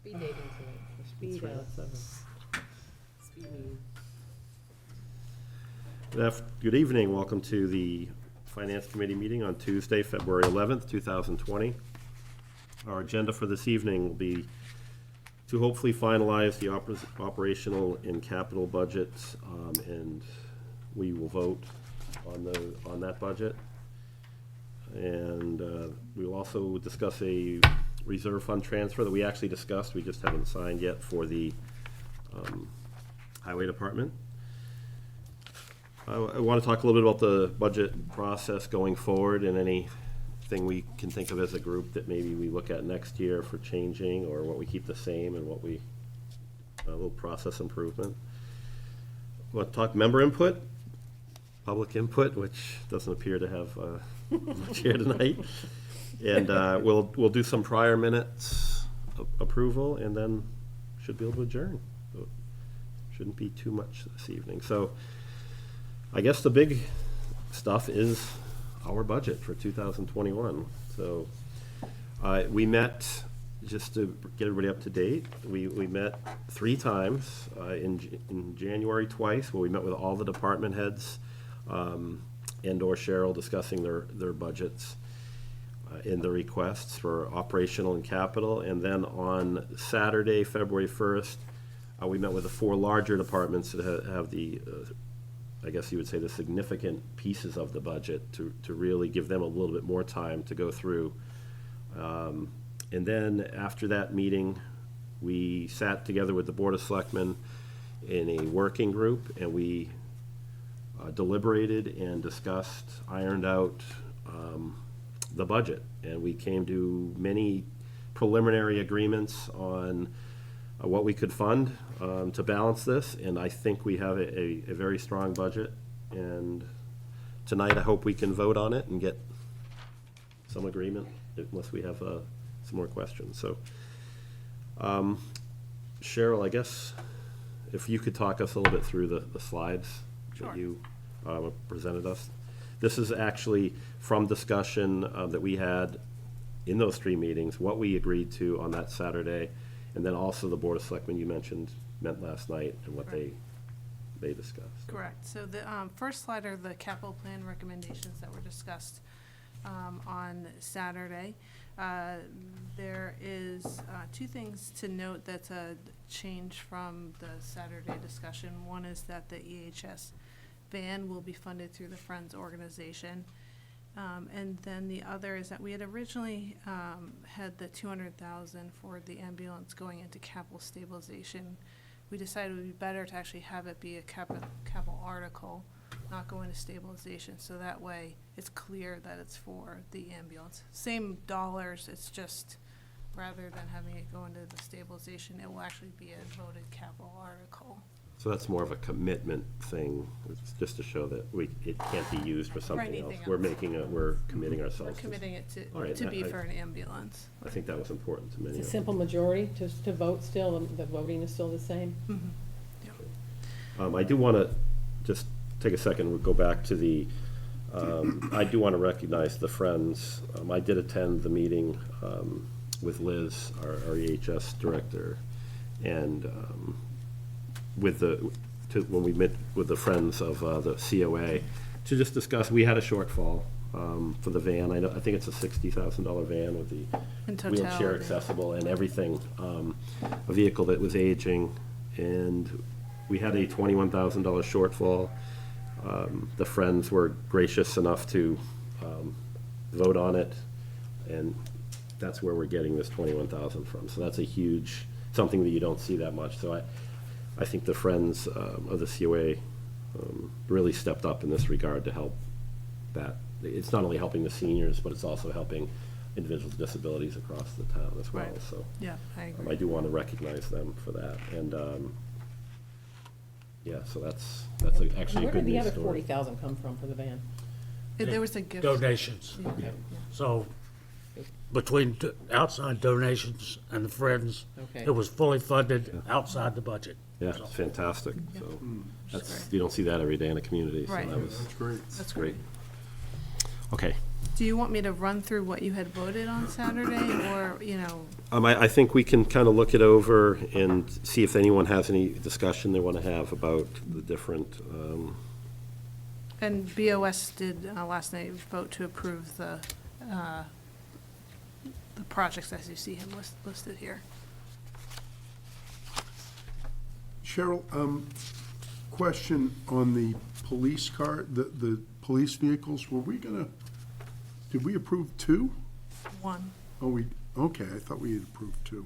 Speed dating tonight. Speed That's right. out 7. Speed meeting. Good evening. Welcome to the Finance Committee meeting on Tuesday, February 11th, 2020. Our agenda for this evening will be to hopefully finalize the operational and capital budgets, and we will vote on that budget. And we will also discuss a reserve fund transfer that we actually discussed, we just haven't signed yet, for the Highway Department. I want to talk a little bit about the budget process going forward and anything we can think of as a group that maybe we look at next year for changing, or what we keep the same and what a little process improvement. We'll talk member input, public input, which doesn't appear to have much here tonight. And we'll do some prior minutes approval, and then should be able to adjourn. So shouldn't be too much this evening. So I guess the big stuff is our budget for 2021. So we met, just to get everybody up to date, we met 3 times, in January twice, where we met with all the department heads and/or Cheryl discussing their budgets in the requests for operational and capital. And then on Saturday, February 1st, we met with the 4 larger departments that have the I guess you would say the significant pieces of the budget to really give them a little bit more time to go through. And then after that meeting, we sat together with the Board of Selectmen in a working group, and we deliberated and discussed, ironed out the budget. And we came to many preliminary agreements on what we could fund to balance this, and I think we have a very strong budget. And tonight I hope we can vote on it and get some agreement, unless we have some more questions. So Cheryl, I guess if you could talk us a little bit through the slides that you presented us. This is actually from discussion that we had in those 3 meetings, what we agreed to on that Saturday, and then also the Board of Selectmen you mentioned met last night, and what they discussed. Correct. So the first slide are the capital plan recommendations that were discussed on Saturday. There is 2 things to note that's a change from the Saturday discussion. One is that the EHS van will be funded through the Friends organization. And then the other is that we had originally had the $200,000 for the ambulance going into capital stabilization. We decided it would be better to actually have it be a capital article, not go into stabilization, so that way it's clear that it's for the ambulance. Same dollars, it's just rather than having it go into the stabilization, it will actually be a voted capital article. So that's more of a commitment thing, it's just to show that it can't be used for something else. We're committing ourselves. We're committing it Right, to be for an ambulance. I think that was important to many It's a of them. simple majority to vote still, the voting is still the same? Mm-hmm. I do want to just take a second, we'll go back to the, I do want to recognize the Friends. I did attend the meeting with Liz, our EHS director, and when we met with the Friends of the COA to just discuss, we had a shortfall for the van. I think it's a $60,000 van with the wheelchair accessible and everything, a vehicle that was aging, and we had a $21,000 shortfall. The Friends were gracious enough to vote on it, and that's where we're getting this $21,000 from. So that's a huge, something that you don't see that much. So I think the Friends of the COA really stepped up in this regard to help that. It's not only helping the seniors, but it's also helping individuals with disabilities across the town as well. Right. So Yeah, I agree. I do want to recognize them for that. And yeah, so that's actually a good news Where did the story. other 40,000 come from for the van? There was a gift. Donations. Yeah. Okay. So between outside donations and the Friends, Okay. it was fully funded outside the budget. Yeah, it's fantastic. Yeah. So That's you don't see that every day in a community. So Right. that was That's great. That's great. great. Okay, Do you want me to run through what you had voted on Saturday, or, I think we can kind of look it over and see if anyone has any discussion they want to have about the different, and BOS did last night vote to approve the projects as you see him listed here. Cheryl, question on the police car, the police vehicles, did we approve 2? One. Oh, okay, I thought we had approved 2.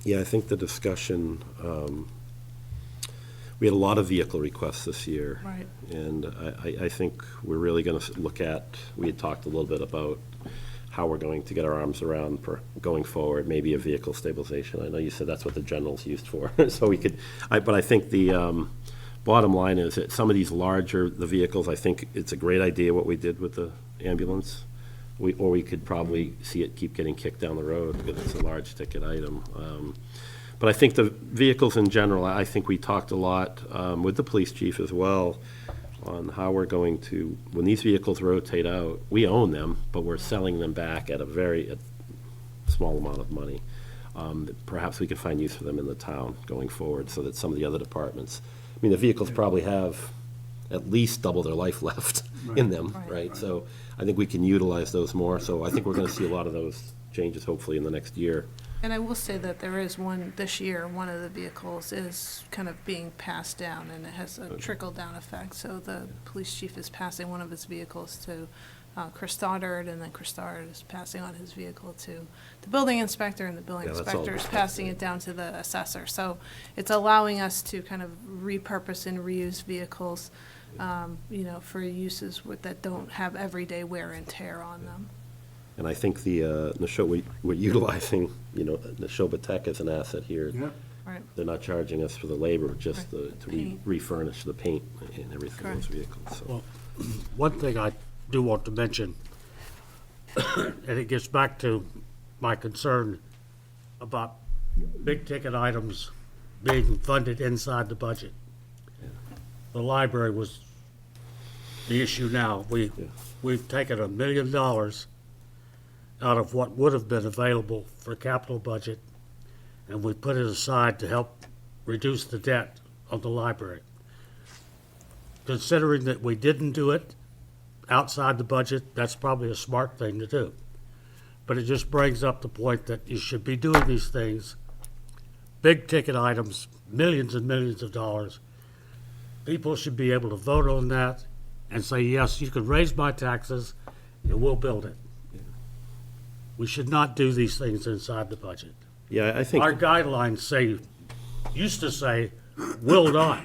yeah, I think the discussion, we had a lot of vehicle requests this year. Right. And I think we're really going to look at, we had talked a little bit about how we're going to get our arms around for going forward, maybe a vehicle stabilization. I know you said that's what the general's used for, so we could, but I think the bottom line is that some of these larger, the vehicles, I think it's a great idea what we did with the ambulance. Or we could probably see it keep getting kicked down the road because it's a large ticket item. But I think the vehicles in general, I think we talked a lot with the police chief as well on how we're going to, when these vehicles rotate out, we own them, but we're selling them back at a very small amount of money. That perhaps we could find use for them in the town going forward so that some of the other departments, I mean, the vehicles probably have at least double their life left in them, right? So I think we can utilize those more. So I think we're gonna see a lot of those changes hopefully in the next year. And I will say that there is one, this year, one of the vehicles is kind of being passed down, and it has a trickle-down effect. So the police chief is passing one of his vehicles to Chris Stoddard, and then Chris Stoddard is passing on his vehicle to the building inspector, and the building Yeah, that's inspector all is good. passing it down to the assessor. So it's allowing us to kind of repurpose and reuse vehicles, for uses that don't have everyday wear and tear on them. And I think the, we're utilizing, Neshoba Tech as an asset here. Yeah, Right. They're not charging us for the labor, just Right. to Paint. refurnish the paint and everything in those Correct. vehicles, so. Well, one thing I do want to mention, and it gets back to my concern about big-ticket items being funded inside the budget. The library was the issue now. We've taken $1 million out of what would have been available for capital budget, and we put it aside to help reduce the debt of the library. Considering that we didn't do it outside the budget, that's probably a smart thing to do. But it just brings up the point that you should be doing these things, big-ticket items, millions and millions of dollars. People should be able to vote on that and say, yes, you can raise my taxes, and we'll build it. We should not do these things inside the budget. Yeah, I think. Our guidelines used to say, will not.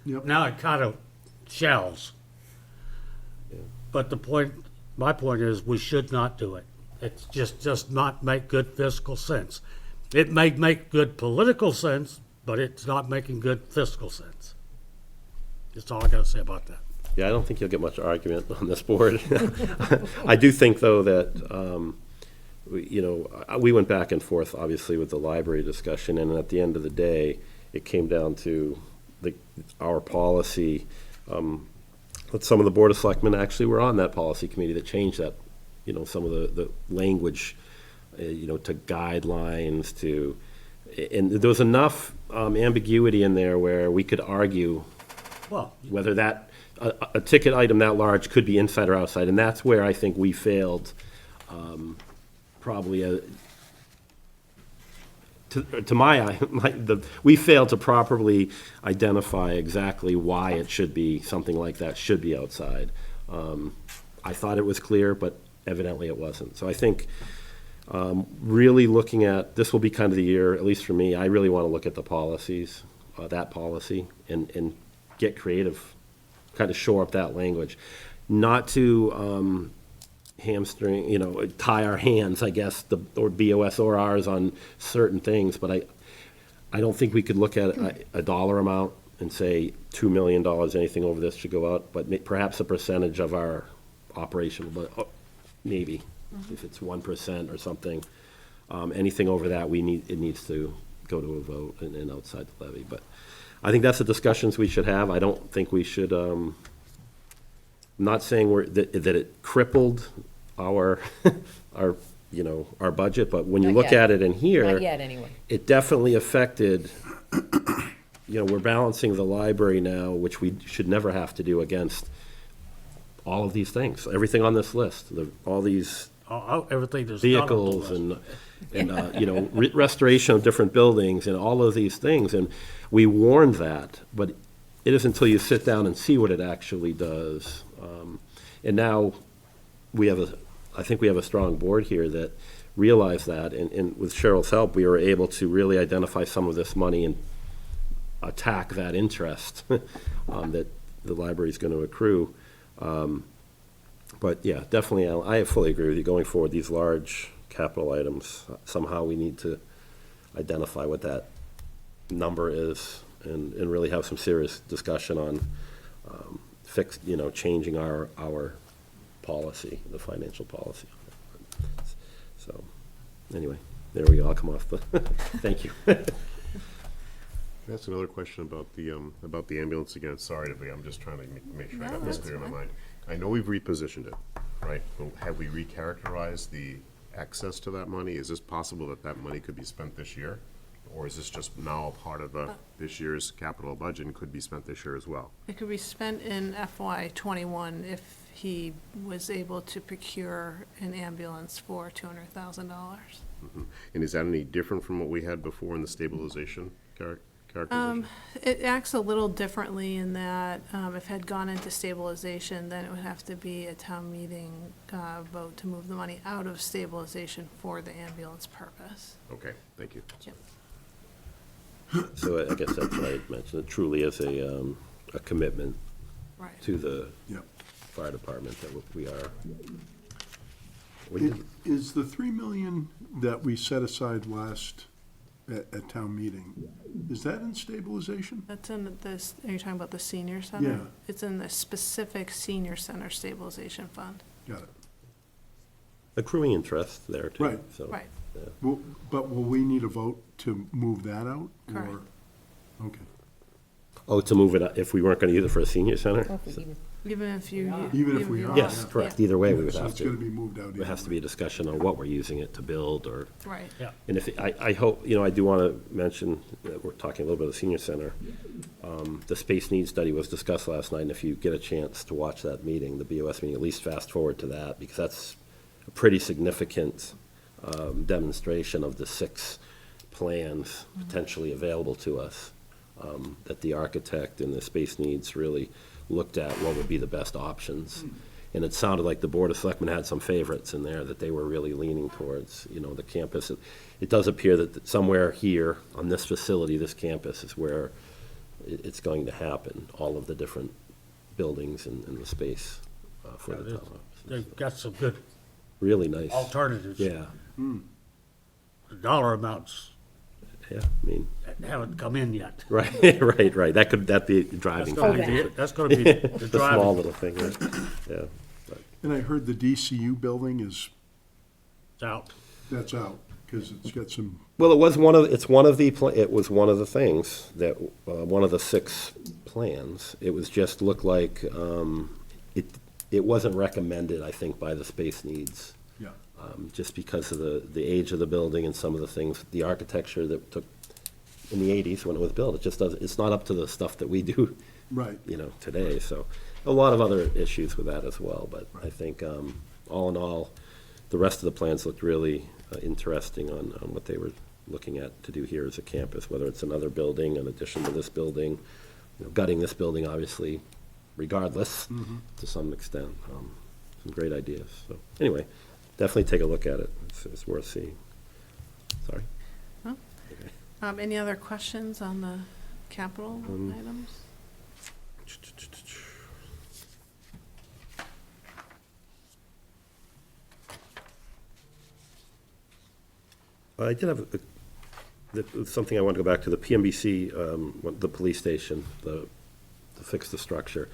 Yep. Now it kind of shells. But my point is, we should not do it. It just does not make good fiscal sense. It may make good political sense, but it's not making good fiscal sense. That's all I gotta say about that. Yeah, I don't think you'll get much argument on this board. I do think, though, that, we went back and forth, obviously, with the library discussion, and at the end of the day, it came down to our policy. But some of the Board of Selectmen actually were on that policy committee that changed that, some of the language, to guidelines, and there was enough ambiguity in there where we could argue Well, whether a ticket item that large could be inside or outside, and that's where I think we failed, probably, to my eye, we failed to properly identify exactly why it should be, something like that should be outside. I thought it was clear, but evidently it wasn't. So I think, really looking at, this will be kind of the year, at least for me, I really want to look at the policies, that policy, and get creative, kind of shore up that language. Not to hamstring, tie our hands, I guess, or BOS or ours on certain things, but I don't think we could look at a dollar amount and say $2 million, anything over this should go out, but perhaps a percentage of our operational, but maybe, if it's 1% or something. Anything over that, it needs to go to a vote and outside the levy, but I think that's the discussions we should have. I don't think we should, not saying that it crippled our, our budget, but when you Not look yet. at it in here. Not yet, anyway. It definitely affected, we're balancing the library now, which we should never have to do against all of these things, everything on this list, all these Everything that's not on the vehicles list. and restoration of different buildings and all of these things. And we warned that, but it isn't until you sit down and see what it actually does. And now I think we have a strong board here that realize that, and with Cheryl's help, we were able to really identify some of this money and attack that interest that the library's going to accrue. But yeah, definitely, I fully agree with you. Going forward, these large capital items, somehow we need to identify what that number is and really have some serious discussion on changing our policy, the financial policy. So, anyway, there we go. I'll come off the, thank you. Can I ask another question about the ambulance again? Sorry to be, I'm just trying to make sure I got this that's clear in my fine. mind. I know we've repositioned it, right? But have we recharacterized the access to that money? Is this possible that that money could be spent this year? Or is this just now a part of this year's capital budget and could be spent this year as well? It could be spent in FY '21 if he was able to procure an ambulance for $200,000. And is that any different from what we had before in the stabilization characterization? It acts a little differently in that if it had gone into stabilization, then it would have to be a town meeting vote to move the money out of stabilization for the ambulance purpose. Okay, thank you. Yep. So I guess that's what I mentioned. It truly is a commitment Right. to the Yep. fire department that we are. Is the 3 million that we set aside last at town meeting, is that in stabilization? That's in this, are you talking about the senior center? Yeah. It's in the specific senior center stabilization fund. Got it. Accruing interest there too. Right. So, Right. But will we need a vote to move that out? or- Correct. Okay. Oh, to move it, if we weren't gonna use it for a senior center? I think even- Even if you. Even if we are, Yes, yeah. correct. Either way, we would So have it's gonna to. be moved out. There has to be either a discussion on what we're using it to build or, Right. Yeah. and if, I hope, I do wanna mention, that we're talking a little bit of the senior center. The space needs study was discussed last night, and if you get a chance to watch that meeting, the BOS meeting, at least fast forward to that, because that's a pretty significant demonstration of the 6 plans potentially available to us, that the architect and the space needs really looked at what would be the best options. And it sounded like the Board of Selectmen had some favorites in there that they were really leaning towards, the campus. It does appear that somewhere here on this facility, this campus is where it's going to happen, all of the different buildings and the space for the town offices. They've got some good Really nice. alternatives. Yeah, The dollar amounts yeah, I mean, haven't come in yet. right, right. That'd be a driving That's gonna factor. be, that's gonna be the The small driving. little thing, right? Yeah. And I heard the DCU building It's out. that's out, because it's got some, Well, it was it was one of the things that, one of the 6 plans. It was just looked like, it wasn't recommended, I think, by the space needs. yeah. Just because of the age of the building and some of the things, the architecture that took in the 80s when it was built. It just doesn't, it's not up to the stuff that we do, Right. today. So a lot of other issues with that as well. But I think, all in all, the rest of the plans looked really interesting on what they were looking at to do here as a campus, whether it's another building in addition to this building, gutting this building, obviously, regardless, to some extent. Some great ideas. So anyway, definitely take a look at it. It's worth seeing. Sorry. Any other questions on the capital items? I did have something I want to go back to, the PMBC, the police station, to fix the structure.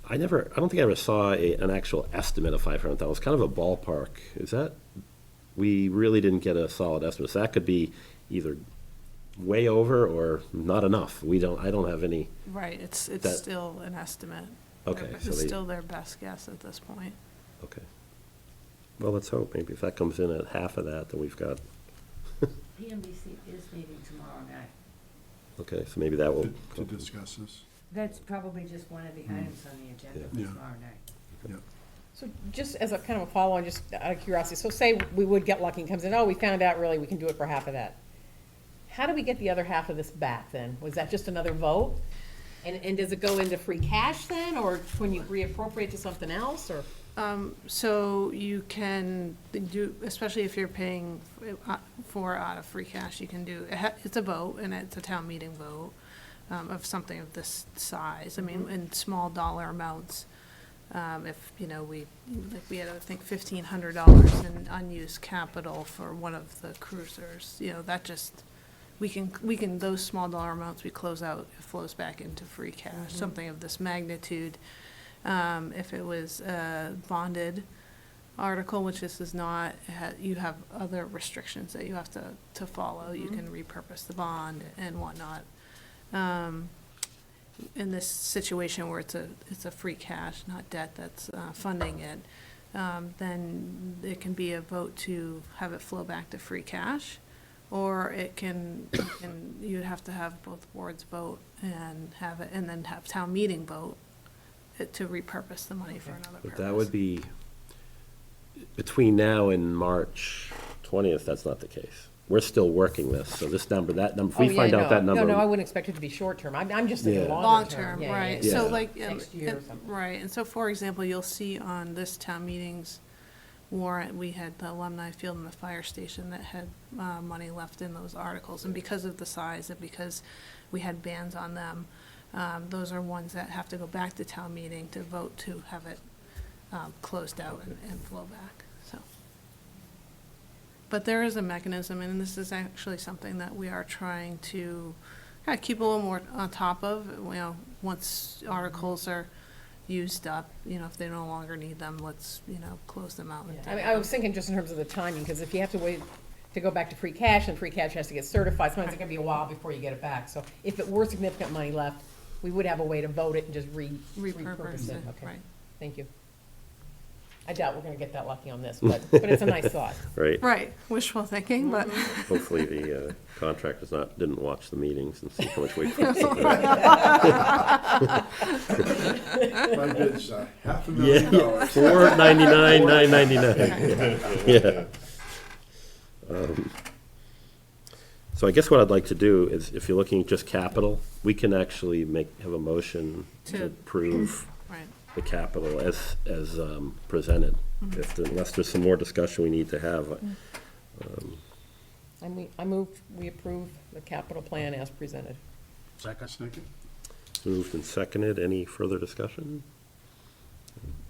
I don't think I ever saw an actual estimate of 500,000. It was kind of a ballpark. We really didn't get a solid estimate. So that could be either way over or not enough. I don't have any, Right, it's That- still an estimate. Okay, so It's they, still their best guess at this point. okay. Well, let's hope, maybe if that comes in at half of that, then we've got, PMBC is meeting tomorrow night. okay, so maybe that will. To discuss this. That's probably just one of the items on the agenda for Yeah. tomorrow night. Yeah. So just as a kind of a follow-on, just out of curiosity, so say we would get lucky and comes in, oh, we found out really we can do it for half of that. How do we get the other half of this back then? Was that just another vote? And does it go into free cash then, or when you reappropriate to something else, or? So you can do, especially if you're paying for out of free cash, you can do, it's a vote, and it's a town meeting vote of something of this size. I mean, in small dollar amounts, if, you know, we had, I think, $1,500 in unused capital for one of the cruisers, you know, that just, we can, those small dollar amounts we close out, it flows back into free cash, something of this magnitude. If it was a bonded article, which this is not, you have other restrictions that you have to follow. You can repurpose the bond and whatnot. In this situation where it's a free cash, not debt, that's funding it, then it can be a vote to have it flow back to free cash, or you'd have to have both boards vote and have it, and then have town meeting vote to repurpose the money for another purpose. But that would be, between now and March 20th, that's not the case. We're still working this, so this number, that number, if Oh, we yeah, find out that number. No, I wouldn't expect it to be short-term. I'm just thinking Yeah. longer term. Long-term, Yeah, right, yeah, so Yeah. like. Next year or something. Right, and so for example, you'll see on this town meeting's warrant, we had the alumni field and the fire station that had money left in those articles, and because of the size and because we had bans on them, those are ones that have to go back to town meeting to vote to have it closed out and flow back, so. But there is a mechanism, and this is actually something that we are trying to kind of keep a little more on top of, you know, once articles are used up, you know, if they no longer need them, let's, you know, close them out. and I mean, I was thinking just in terms of the timing, because if you have to wait to go back to free cash, and free cash has to get certified, sometimes it can be a while before you get it back. So if it were significant money left, we would have a way to vote it and just repurpose it. Okay, Right. thank you. I doubt we're gonna get that lucky on this, but it's a nice thought. Right, Right, wishful thinking, but. hopefully the contractors didn't watch the meetings and see how much we. My bid's $500,000. $499,999. Yeah. So I guess what I'd like to do is, if you're looking at just capital, we can actually have a motion to To- approve Right. the capital as presented. Unless there's some more discussion we need to have. I move, we approve the capital plan as presented. Second? Second? Moved and seconded. Any further discussion?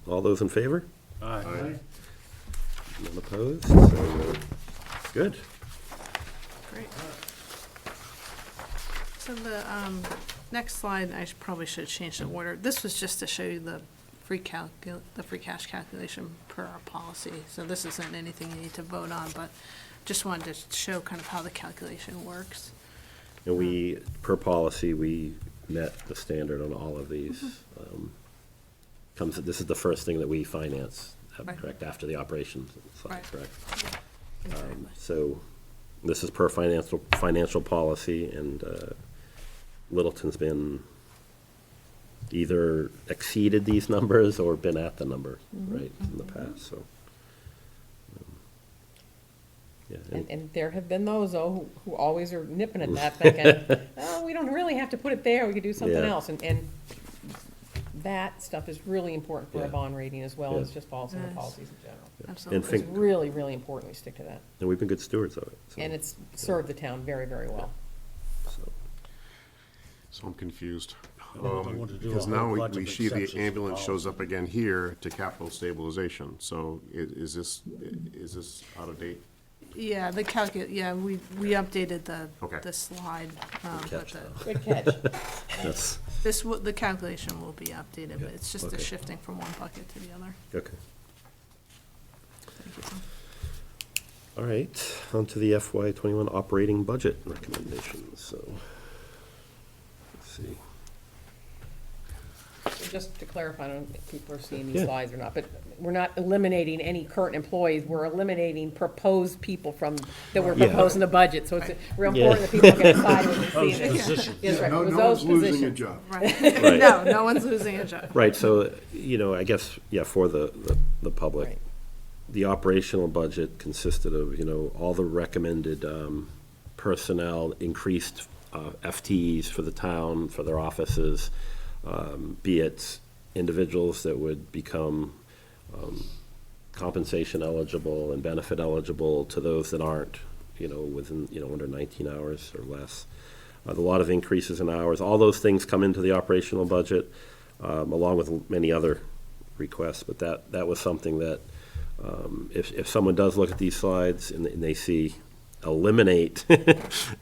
All those in favor? Aye. None opposed? So, good. Great. So the next slide, probably should change the order. This was just to show you the free cash calculation per our policy. So this isn't anything you need to vote on, but just wanted to show kind of how the calculation works. And we, per policy, we met the standard on all of these. This is the first thing that we finance, Right. correct, after the operations side, Right. correct? Exactly. So this is per financial policy, and Littleton's been either exceeded these numbers or been at the number, right, in the past, so. Yeah, And there have been those, though, who always are nipping at that, thinking, oh, we don't really have to put it there, we could do something Yeah. else. And that stuff is really important for a Yeah. bond rating as well as Yeah. just policy and Yes. policies in general. Absolutely. It's really, really important we stick to that. And we've been good stewards of it. so- And it's served the town very, very well. so. So I'm confused. don't want to do a Because whole now bunch we of see exceptions the to ambulance shows up policy. again here to capital stabilization. So is this out of date? Yeah, we updated Okay. the slide, but catch, Good catch. That's, the calculation will be updated, but it's just a Okay. shifting from one bucket to the other. okay. Thank you, Tom. All right, on to the FY '21 operating budget recommendations, so, let's see. just to clarify, I don't know if people are seeing Yeah. these slides or not, but we're not eliminating any current employees, we're eliminating proposed people that were Yeah. proposed in the budget, so it's real Yeah. important that people can decide when they Those see this. positions. Yes, right, No, it was no those one's losing a positions. job. Right. Right. No, no one's losing a job. Right, so, I guess, yeah, for the public, Right. the operational budget consisted of, all the recommended personnel, increased FTEs for the town, for their offices, be it individuals that would become compensation eligible and benefit eligible to those that aren't, within, under 19 hours or less. A lot of increases in hours, all those things come into the operational budget, along with many other requests, but that was something that, if someone does look at these slides and they see eliminate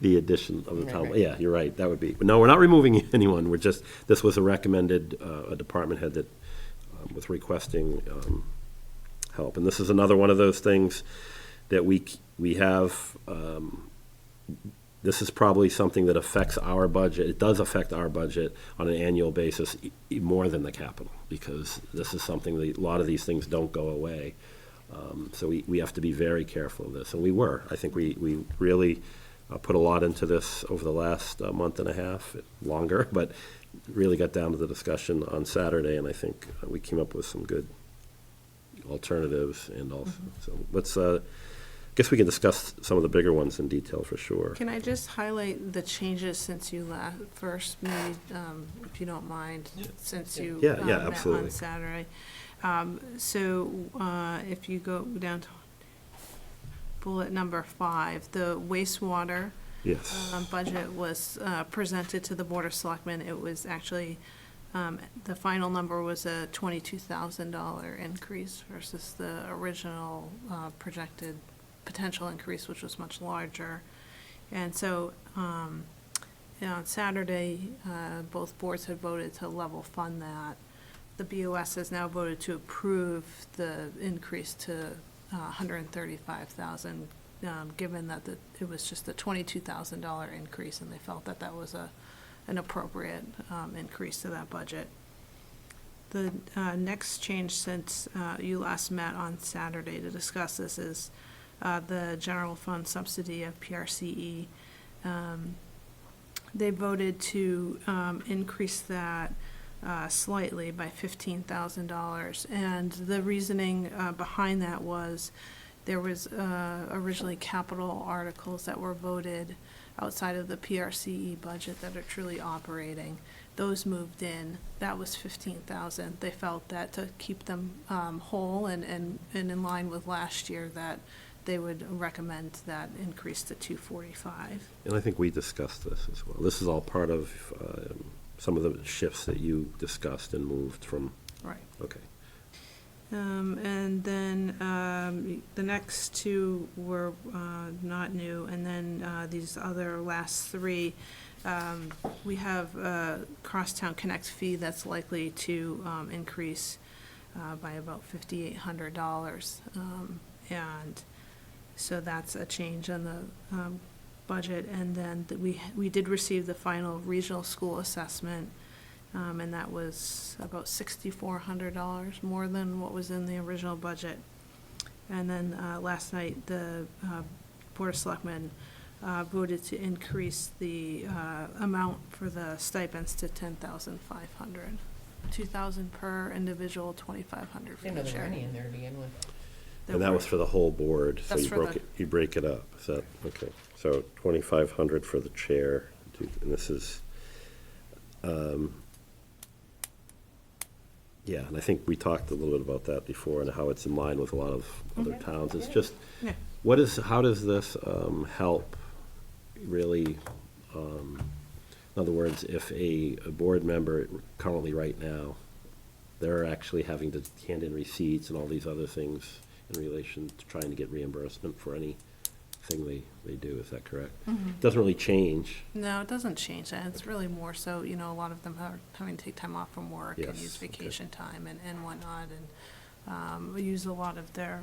the addition of the Right, town, right. yeah, you're right, that would be, but no, we're not removing anyone, this was a recommended, a department head that was requesting help, and this is another one of those things that we have, this is probably something that affects our budget, it does affect our budget on an annual basis more than the capital, because this is something that, a lot of these things don't go away. So we have to be very careful of this, and I think we really put a lot into this over the last month and a half, longer, but really got down to the discussion on Saturday, and I think we came up with some good alternatives, and also, so let's, guess we can discuss some of the bigger ones in detail for sure. Can I just highlight the changes since you first made, if you don't mind, since you Yeah, yeah, met absolutely. on Saturday? If you go down to bullet number 5, the wastewater Yes, budget was presented to the Board of Selectmen. It was actually, the final number was a $22,000 increase versus the original projected potential increase, which was much larger. And so, on Saturday, both boards had voted to level fund that. The BOS has now voted to approve the increase to $135,000, given that it was just a $22,000 increase, and they felt that that was an appropriate increase to that budget. The next change since you last met on Saturday to discuss this is the general fund subsidy of PRCE. They voted to increase that slightly by $15,000. And the reasoning behind that was there was originally capital articles that were voted outside of the PRCE budget that are truly operating. Those moved in. That was $15,000. They felt that to keep them whole and in line with last year, that they would recommend that increase to $245,000. and I think we discussed this as well. This is all part of some of the shifts that you discussed and moved from, Right. okay. And then the next two were not new, and then these other last three, we have a Crosstown Connect fee that's likely to increase by about $5,800. And so that's a change in the budget. And then we did receive the final regional school assessment, and that was about $6,400 more than what was in the original budget. And then last night, the Board of Selectmen voted to increase the amount for the stipends to $10,500. $2,000 per individual, $2,500 for Didn't know the there were chair. any in there to begin with. And that was for the whole board, so That's you for broke the- it, you break it up, is that, okay. So 2,500 for the chair, and this is, yeah, and I think we talked a little bit about that before and how it's in line with a lot of other Okay. towns. It's just, Yeah. how does this help really, in other words, if a board member currently right now, they're actually having to hand in receipts and all these other things in relation to trying to get reimbursement for anything they do, is that correct? Doesn't really change. No, it doesn't change that. It's really more so, a lot of them are having to take time off from work and Yes, use okay. vacation time and whatnot, and we use a lot of their,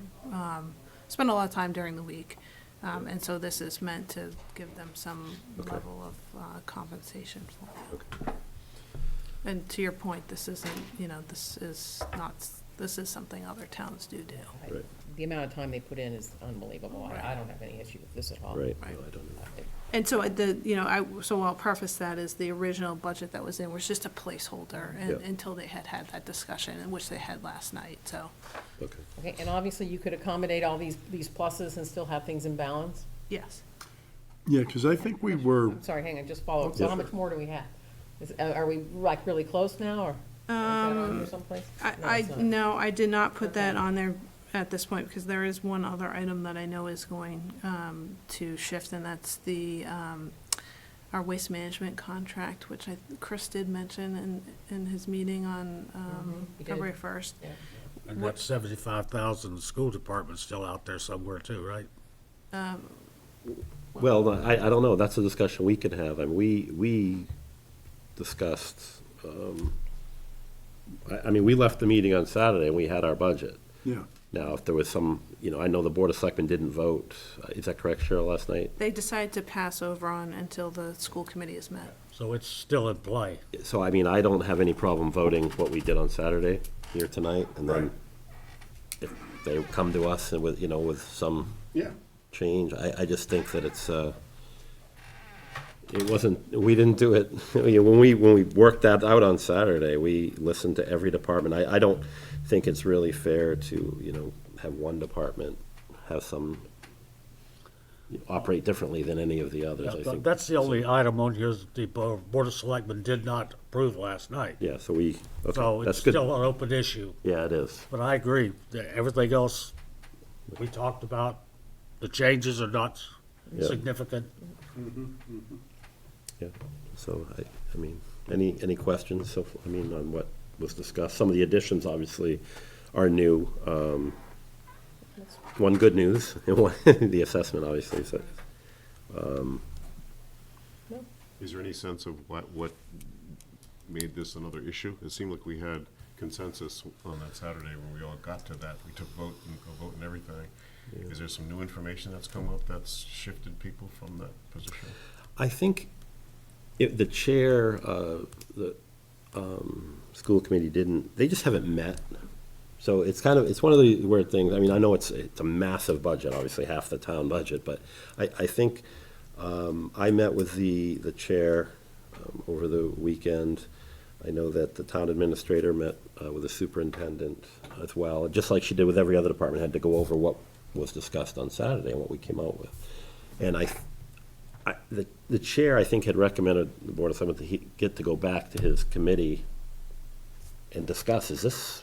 spend a lot of time during the week. And so this is meant to give them some Okay. level of compensation for that. Okay. And to your point, this isn't, this is not, this is something other towns do. Right. The amount of time they put in is unbelievable. I don't have any issue with this at all. Right. Right. No, I don't know. And so so I'll preface that is the original budget that was in was just a placeholder Yeah. until they had that discussion, and which they had last night, so. Okay. Okay, and obviously you could accommodate all these pluses and still have things in balance? Yes. Yeah, because I think we were, I'm sorry, hang on, just follow up. So Yeah. how much more do we have? Are we like really close now, or? Is that on here someplace? No, it's not. No, I did not put that on there at this point, because there is one other item that I know is going to shift, and that's our waste management contract, which Chris did mention in his meeting on he did. February 1st. Yeah. And What- that 75,000, the school department's still out there somewhere too, right? Well, I don't know, that's a discussion we could have. I mean, we discussed, I mean, we left the meeting on Saturday and we had our budget. yeah, Now, if there was some, I know the Board of Selectmen didn't vote. Is that correct, Cheryl, last night? They decided to pass over on until the school committee is met. So it's still in play. So, I mean, I don't have any problem voting what we did on Saturday here tonight, and then if they come to us and with some yeah. change, I just think that we didn't do it, when we worked that out on Saturday, we listened to every department. I don't think it's really fair to, have one department have some, operate differently than any of the others, I think. That's the only item on here that the Board of Selectmen did not approve last night. Yeah, so So okay, it's that's good. still an open issue. Yeah, it is. But I agree, that everything else we talked about, the changes are not Yeah. significant. Yeah, so I mean, any questions, so, on what was discussed? Some of the additions obviously are new. One good news, and one, the assessment obviously, so, Is there any sense of what made this another issue? It seemed like we had consensus on that Saturday when we all got to that. We took a vote and everything. Is there some new information that's come up that's shifted people from that position? I think the chair, the school committee they just haven't met. So it's one of the weird things. I mean, I know it's a massive budget, obviously half the town budget, but I think I met with the chair over the weekend. I know that the town administrator met with the superintendent as well, just like she did with every other department, had to go over what was discussed on Saturday and what we came out with. And the chair, I think, had recommended the Board of Selectmen to get to go back to his committee and discuss, is this,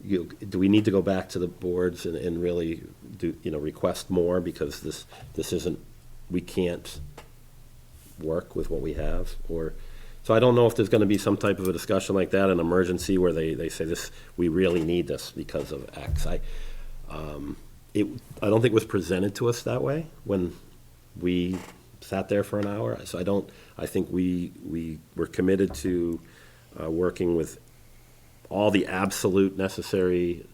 do we need to go back to the boards and really do, request more, because this isn't, we can't work with what we have, or, so I don't know if there's gonna be some type of a discussion like that, an emergency, where they say this, we really need this because of X. I don't think it was presented to us that way when we sat there for an hour, so I think we were committed to working with all the absolute necessary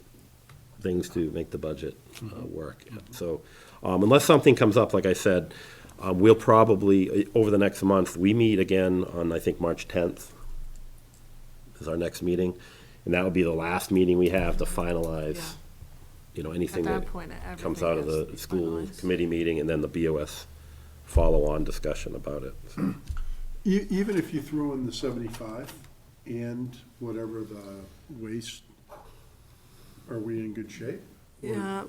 things to make the budget work. So unless something comes up, like I said, we'll probably, over the next month, we meet again on, I think, March 10th is our next meeting, and that will be the last meeting we have to finalize, anything At that that point, comes out of everything the is school finalized. committee meeting, and then the BOS follow-on discussion about it. So, Even if you throw in the 75 and whatever the waste, are we in good shape? Or- Yeah,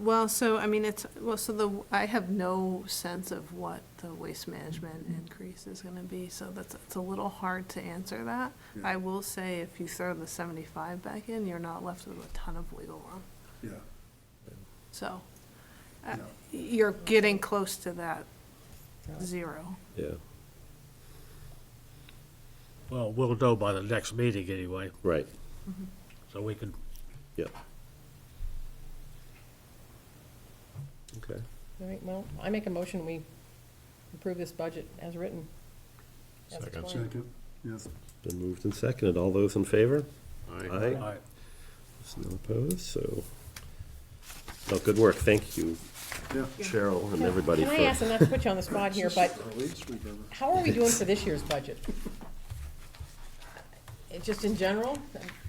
I have no sense of what the waste management increase is gonna be, so it's a little hard to answer that. Yeah. I will say, if you throw the 75 back in, you're not left with a ton of wiggle room, Yeah, so. Yeah. You're getting close to that zero. yeah, Well, we'll know by the next meeting anyway, right, so we can, yeah. Okay. All right, well, I make a motion, we approve this budget as written. as Second. explained. second, yes. Been moved and seconded. All those in favor? Aye. Aye. all right. There's no opposed, so. Oh, good work. Thank you, Yeah. Cheryl, and everybody Can I ask, for, and not to put you on the spot here, but The latest we've ever. how are we doing for this year's budget? just in general,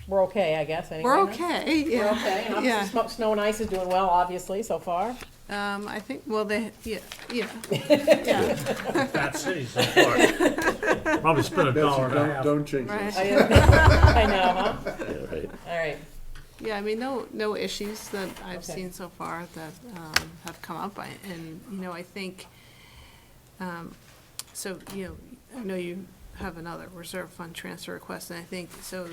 we're okay, I guess, anyway. We're huh? okay, We're yeah. okay, and Yeah. obviously snow and ice is doing well, obviously, so far. I think, well, yeah, yeah. That city so far. Probably spent $1 Betsy, and a half. don't jinx Right. us. I know, huh? Yeah, right. All right. Yeah, I mean, no issues that I've Okay. seen so far that have come up. And, I think, so, I know you have another reserve fund transfer request, and I think, so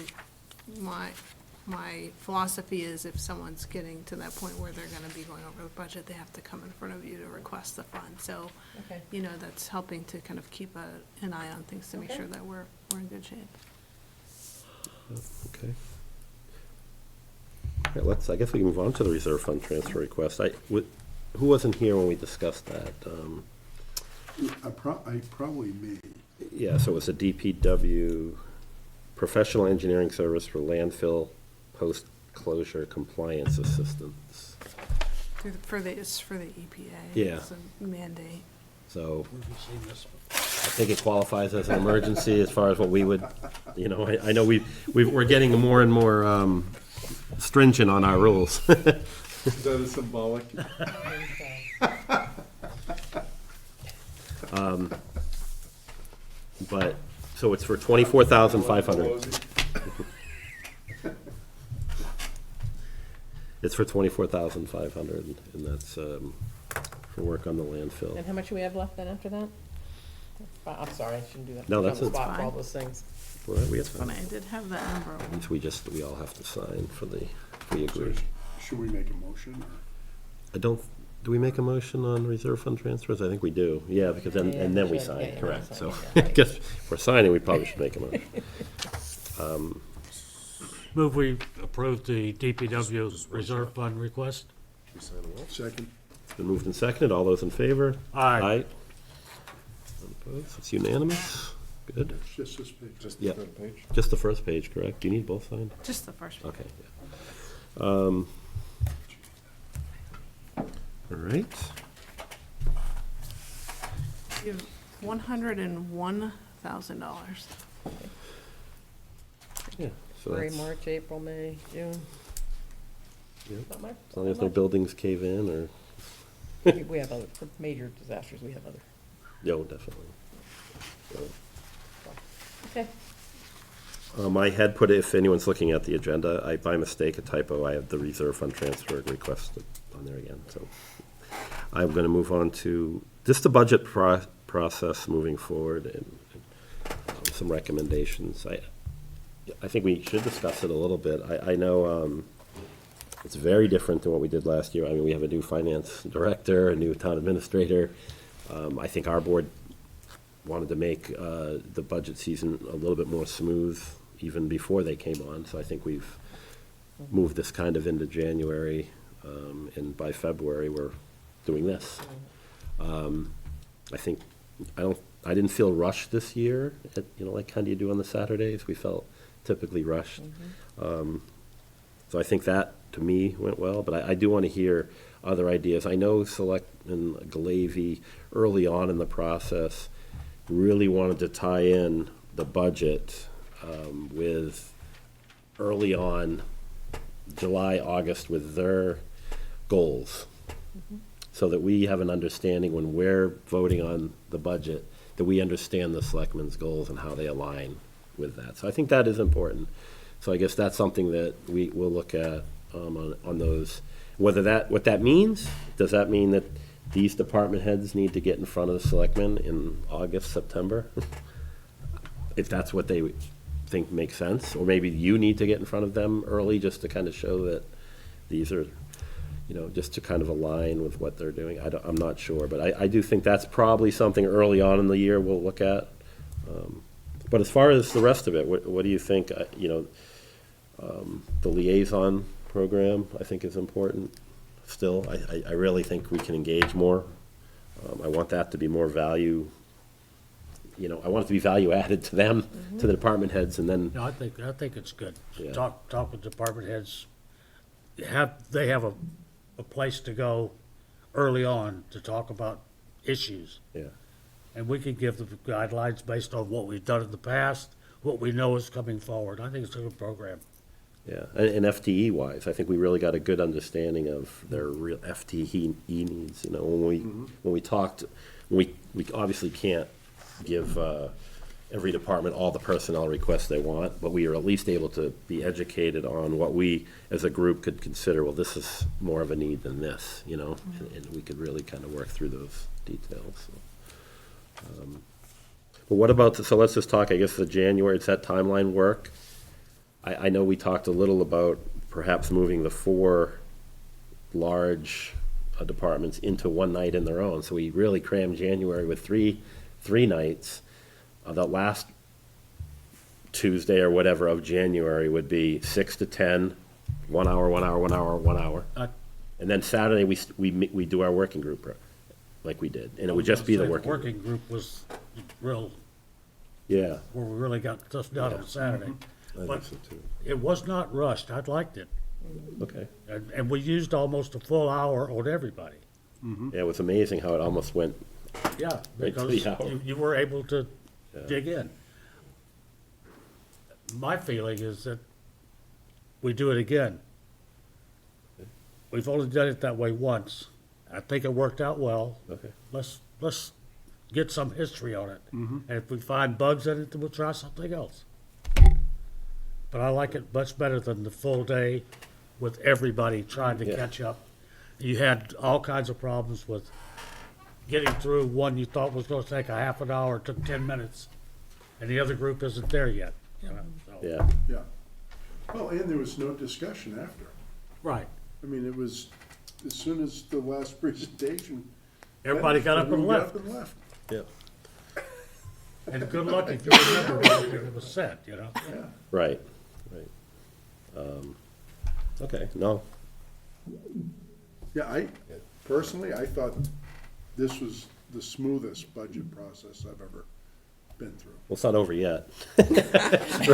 my philosophy is if someone's getting to that point where they're gonna be going over the budget, they have to come in front of you to request the fund. So, Okay. that's helping to kind of keep an eye on things to make Okay. sure that we're in good shape. Okay. All right, I guess we can move on to the reserve fund transfer request. Who wasn't here when we discussed that? I probably may. Yeah, so it was a DPW professional engineering service for landfill post-closure compliance assistance. For the EPA. Yeah. It's a mandate. So Where have you seen this? I think it qualifies as an emergency as far as what we would, I know we're getting more and more stringent on our rules. Is that a symbolic? But, so it's for 24,500. It's for 24,500, and that's for work on the landfill. And how much do we have left then after that? I'm sorry, I shouldn't do that. No, Put you on that's the it. spot for Fine. all those things. Well, we have Funny, I did have that number. we all have to sign for we agree. Should we make a motion? Do we make a motion on reserve fund transfers? I think we do, yeah, because then, Yeah, and then we should. sign, Yeah, yeah, correct, sign, so, yeah, right. because if we're signing, we probably should make a motion. Move we approve the DPW reserve fund request? Second? It's been moved and seconded, all those in favor? Aye. Aye. Opposed? It's unanimous, good. It's just this page. Just Yeah. the third page? Just the first page, correct? Do you need both signed? Just the first one. Okay, yeah. All right, You have $101,000. yeah, so February, that's, March, April, May, June. Yep. Not much, as long as no not buildings cave in, or, much. We have other, for major disasters, we have other. no, definitely. So, Okay. I had put, if anyone's looking at the agenda, I, by mistake, a typo, I have the reserve fund transfer request on there again, so. I'm gonna move on to just the budget process moving forward and some recommendations. I think we should discuss it a little bit. I know, it's very different than what we did last year. I mean, we have a new finance director, a new town administrator. I think our board wanted to make the budget season a little bit more smooth even before they came on. So I think we've moved this kind of into January, and by February, we're doing this. I think, I didn't feel rushed this year, like kind of you do on the Saturdays. We felt typically rushed. So I think that, to me, went well, but I do want to hear other ideas. I know Selectman Galavy, early on in the process, really wanted to tie in the budget with early on, July, August, with their goals. So that we have an understanding when we're voting on the budget, that we understand the selectmen's goals and how they align with that. So I think that is important. So I guess that's something that we will look at on those. What that means, does that mean that these department heads need to get in front of the selectmen in August, September? If that's what they think makes sense, or maybe you need to get in front of them early just to kind of show that these are, just to kind of align with what they're doing. I'm not sure, but I do think that's probably something early on in the year we'll look at. But as far as the rest of it, what do you think? The liaison program, I think, is important still. I really think we can engage more. I want that to be more value, I want it to be value added to them, to the department heads, and then, No, I think it's good. Yeah. Talk with department heads. They have a place to go early on to talk about issues. yeah, And we can give the guidelines based on what we've done in the past, what we know is coming forward. I think it's a good program. Yeah, and FTE wise, I think we really got a good understanding of their real FTE needs, you know, when we talked, we obviously can't give, every department all the personnel requests they want, but we are at least able to be educated on what we, as a group, could consider, well, this is more of a need than this, you know? And we could really kind of work through those details, so. But what about, so let's just talk, I guess, the January, does that timeline work? I know we talked a little about perhaps moving the 4 large departments into one night in their own, so we really crammed January with three nights. The last Tuesday or whatever of January would be 6 to 10, 1 hour, 1 hour, 1 hour, 1 hour. And then Saturday, we do our working group, like we did, and it would just be the working group. Working group was real, Yeah. where we really got stuff done on Saturday. I But think so too. it was not rushed. I liked it. Okay. And we used almost a full hour on everybody. Yeah, it was amazing how it almost went, Yeah, Right to the because hour. you were able to Yeah. dig in. My feeling is that we do it again. We've only done it that way once. I think it worked out well. okay. Let's get some history on it. And if we find bugs in it, then we'll try something else. But I like it much better than the full day with everybody trying to Yeah. catch up. You had all kinds of problems with getting through one you thought was gonna take a half an hour, took 10 minutes, and the other group isn't there yet, you know, so. Yeah, Yeah. Well, and there was no discussion after. Right. I mean, it was, as soon as the last presentation. Everybody got up and everyone left. got up and left. yeah, And good luck if you remember what it was said, you know? Yeah. right. Okay, no, Yeah, personally, I thought this was the smoothest budget process I've ever been through. well, it's not over yet. That's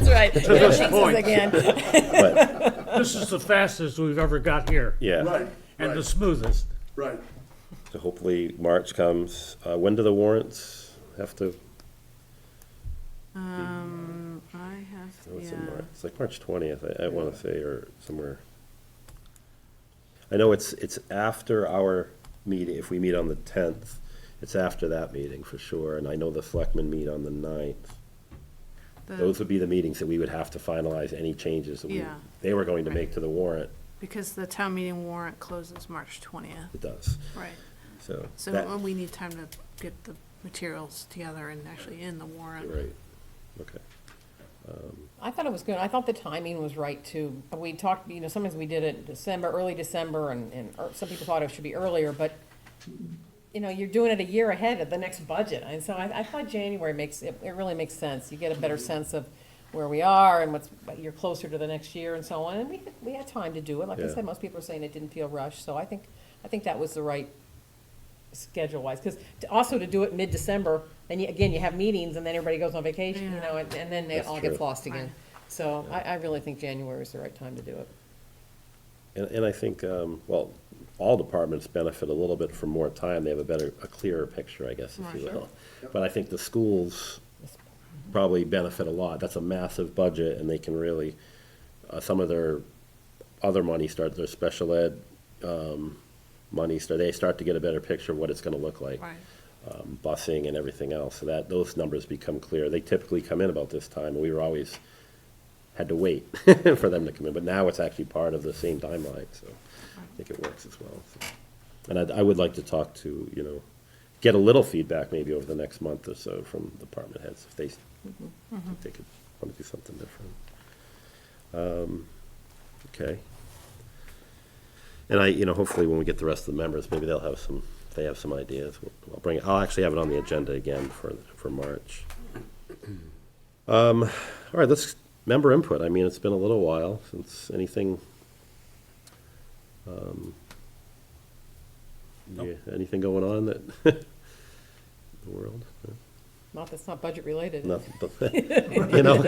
right. this Jinx us point. again. But, This is the fastest we've ever got here, yeah, Right, and the right, smoothest. right. so hopefully March comes. When do the warrants have to, I have, oh, it's yeah. in March, it's like March 20th, I want to say, or somewhere. I know it's after our meeting, if we meet on the 10th, it's after that meeting for sure, and I know the selectmen meet on the 9th. Those would be the meetings that we would have to finalize any changes that Yeah. they were going to Right. make to the warrant. Because the town meeting warrant closes March 20th, It does, right. so. So that- we need time to get the materials together and actually in the warrant. Right, okay. I thought it was good. I thought the timing was right too. We talked, you know, sometimes we did it in December, early December, and some people thought it should be earlier, but, you know, you're doing it a year ahead of the next budget. And so I thought January it really makes sense. You get a better sense of where we are and you're closer to the next year and so on. And we had time to do it. Like I Yeah. said, most people are saying it didn't feel rushed, so I think that was the right schedule-wise. Because also to do it mid-December, then again, you have meetings and then everybody goes on vacation, you Yeah. know, and then it That's all gets true. lost again. Right. So I really think January is the right time to do it. And I think, well, all departments benefit a little bit from more time. They have a clearer picture, I guess, if you Right. will. But I think the schools probably benefit a lot. That's a massive budget, and they can really, some of their other money their special ed money, they start to get a better picture of what it's gonna look like. Right. Busing and everything else, so that, those numbers become clear. They typically come in about this time, and we were always, had to wait for them to come in, but now it's actually part of the same timeline, so I think it works as well. So. And I would like to talk to, you know, get a little feedback maybe over the next month or so from department heads, if they, think they could want to do something different. Okay. And you know, hopefully when we get the rest of the members, maybe they'll have some, if they have some ideas, I'll bring it, I'll actually have it on the agenda again for March. All right, let's, member input. I mean, it's been a little while since anything, yeah, anything going on that, in the world? Not, that's not budget related. Nothing, but, you know.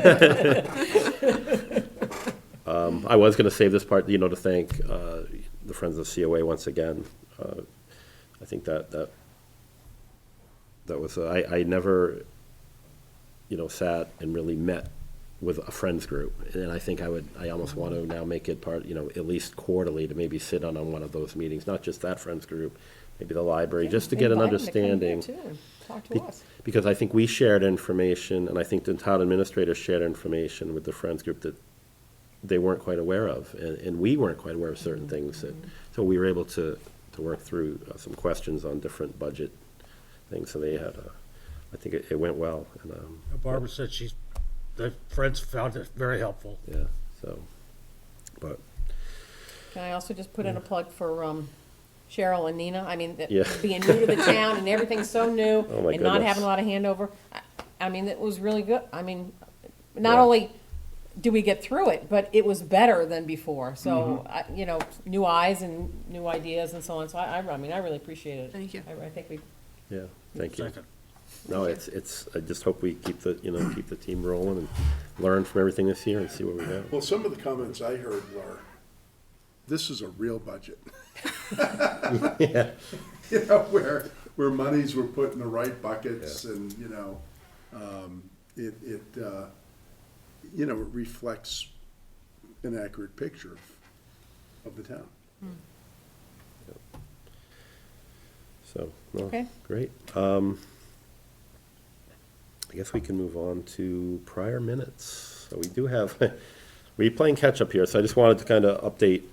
I was gonna save this part, you know, to thank, the Friends of COA once again. I think that was, I never sat and really met with a friends group. And I think I almost want to now make it part, at least quarterly, to maybe sit on one of those meetings, not just that friends group, maybe the library, just to get an Invite 'em to come here, understanding. too, and talk to us. Because I think we shared information, and I think the town administrator shared information with the friends group that they weren't quite aware of, and we weren't quite aware of certain things that, so we were able to work through some questions on different budget things, so they had, I think it went well, and, Barbara said the friends found it very helpful. yeah, so, but, Can I also just put in a plug for Cheryl and Nina? I mean, Yeah. being new to the town and everything's so new Oh, my and not goodness. having a lot of handover. I mean, it was really good. I mean, not Yeah. only do we get through it, but it was better than before. So, new eyes and new ideas and so on. So I mean, I really appreciate it. Thank you. I think we, yeah, thank you. Second. No, I just hope we keep the team rolling and learn from everything this year and see where we go. Well, some of the comments I heard were, this is a real budget. Yeah. Where monies were put in the right buckets and, it reflects an accurate picture of the town. So, no, Okay. great. I guess we can move on to prior minutes. So we do have, we're playing catch-up here, so I just wanted to kind of update.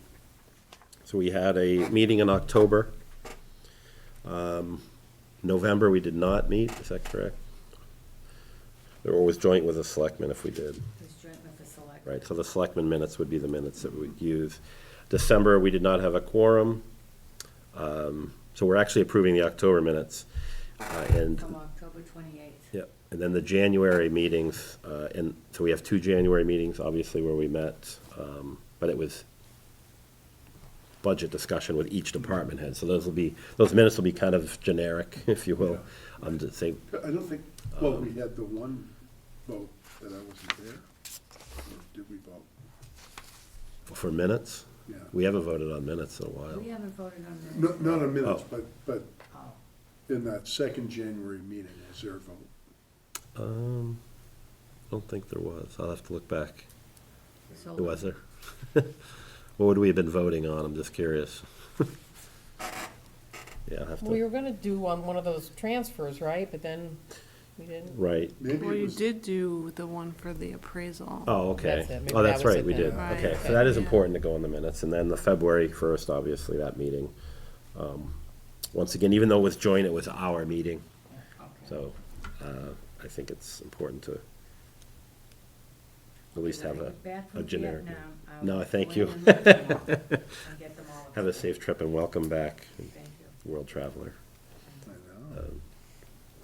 So we had a meeting in October. November, we did not meet, is that correct? Or was joint with the selectmen if we did? It was joint with the select. Right, so the selectmen minutes would be the minutes that we would use. December, we did not have a quorum. So we're actually approving the October minutes. And, From October 28th. yeah, and then the January meetings, and so we have 2 January meetings, obviously, where we met, but it was budget discussion with each department head. So those minutes will be kind of generic, if you will. To say, I don't think, well, we had the one vote that I wasn't there. Or did we vote? for minutes, Yeah. we haven't voted on minutes in a while. We haven't voted on this. No, not a minute, Oh. but Oh, in that second January meeting, was there a vote? I don't think there was. I'll have to look back. so. Was there? What would we have been voting on? I'm just curious. Yeah, I'll have we to, were gonna do one of those transfers, right? But then we didn't. right. Maybe Well, it you was, did do the one for the appraisal. Oh, okay. That's it. Maybe Oh, that's that was right, it we then. did. Right. Okay, so that is Yeah. important to go in the minutes. And then the February 1st, obviously, that meeting. Once again, even though it was joint, it was our meeting. Okay. So I think it's important to at least have When I get back a from generic. Vietnam, I'll No, go thank in you. and look them all and get them all. Have a safe trip and welcome back, Thank you. world traveler. I know.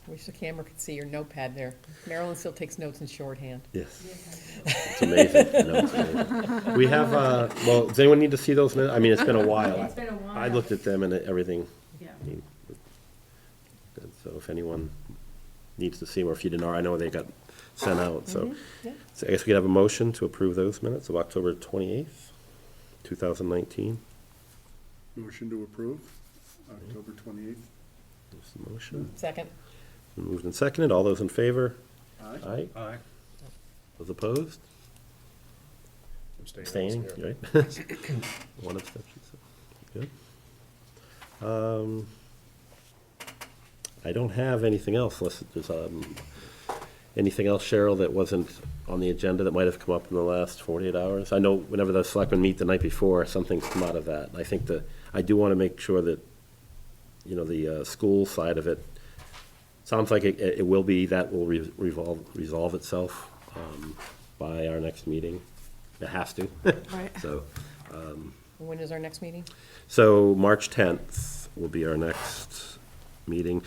Wish the camera could see your notepad there. Marilyn still takes notes in shorthand. Yes. Yes, It's amazing. No, it's amazing. We have, well, does anyone need to see those minutes? I mean, it's been a I while. know. It's been a while. I looked at them and everything. Yeah. I mean, good. So if anyone needs to see them, or if you didn't, I know they got sent out, so. yeah. So I guess we could have a motion to approve those minutes of October 28th, 2019. Motion to approve, October 28th. There's the motion. Second. Moved and seconded. All those in favor? Aye. Aye. Aye. Those opposed? Abstaining, right? One abstention, so, good. I don't have anything else unless there's, anything else, Cheryl, that wasn't on the agenda that might have come up in the last 48 hours? I know whenever the selectmen meet the night before, something's come out of that. I think I do want to make sure that, the school side of it, sounds like it will be, that will resolve itself by our next meeting. It has to. Right. So, When is our next meeting? so March 10th will be our next meeting.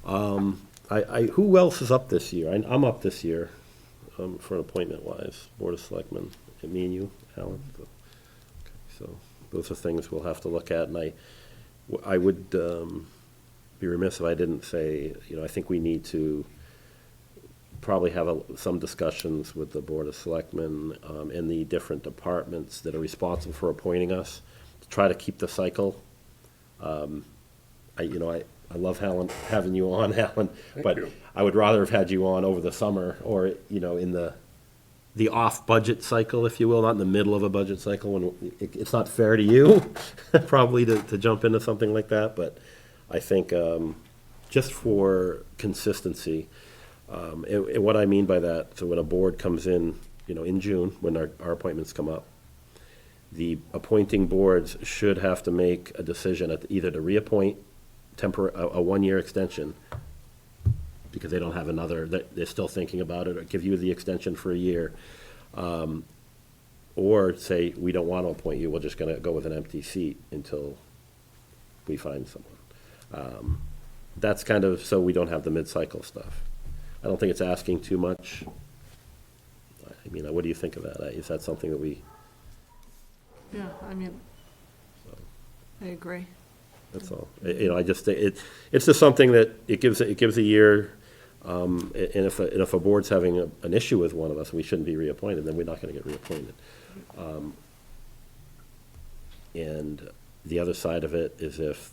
Who else is up this year? I'm up this year for an appointment wise, Board of Selectmen. Me and you, Alan. So those are things we'll have to look at, and I would be remiss if I didn't say, I think we need to probably have some discussions with the Board of Selectmen and the different departments that are responsible for appointing us, to try to keep the cycle. I love having you on, Alan, but you. I would rather have had you on over the summer or, you know, in the off-budget cycle, if you will, not in the middle of a budget cycle, when it's not fair to you, probably, to jump into something like that, but I think, just for consistency, and what I mean by that, so when a board comes in, you know, in June, when our appointments come up, the appointing boards should have to make a decision at either to reappoint a one-year extension, because they don't have another, they're still thinking about it, or give you the extension for a year, or say, we don't want to appoint you, we're just gonna go with an empty seat until we find someone. That's kind of, so we don't have the mid-cycle stuff. I don't think it's asking too much. I mean, what do you think of that? Is that something that we, Yeah, I mean, I agree. that's all. You know, I just, it's just something that it gives a year, and if a board's having an issue with one of us, we shouldn't be reappointed, then we're not gonna get reappointed. And the other side of it is if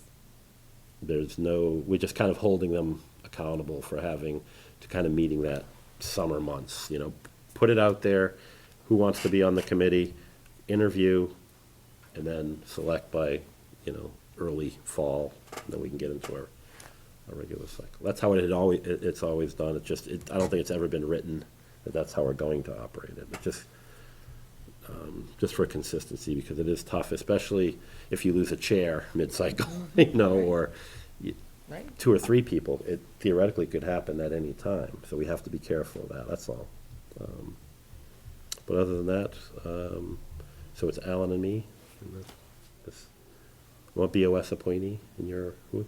we're just kind of holding them accountable for having to kind of meeting that summer months, you know, put it out there, who wants to be on the committee, interview, and then select by, you know, early fall, and then we can get into our regular cycle. That's how it's always done. I don't think it's ever been written that that's how we're going to operate it. But just for consistency, because it is tough, especially if you lose a chair mid-cycle, you know, or Right. 2 or 3 people. It theoretically could happen at any time, so we have to be careful of that, that's all. But other than that, so it's Alan and me. And want BOS appointee in your, who?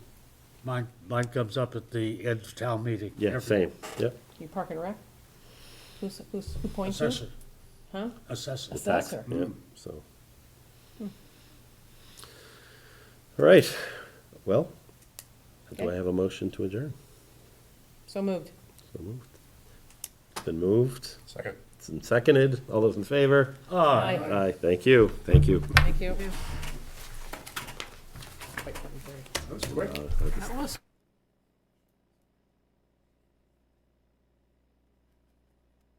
Mine comes up at the end of town meeting. Yeah, every- same, yep. You park and rec? Who points you? Assessor, Huh? assessor. The tax, Assessor. yeah, so. All right, well, do I Okay. have a motion to adjourn? So moved. So moved. It's been moved, Second. it's been seconded, all those in favor? Aye. Aye, thank you, thank you. Thank you. That's quick. That was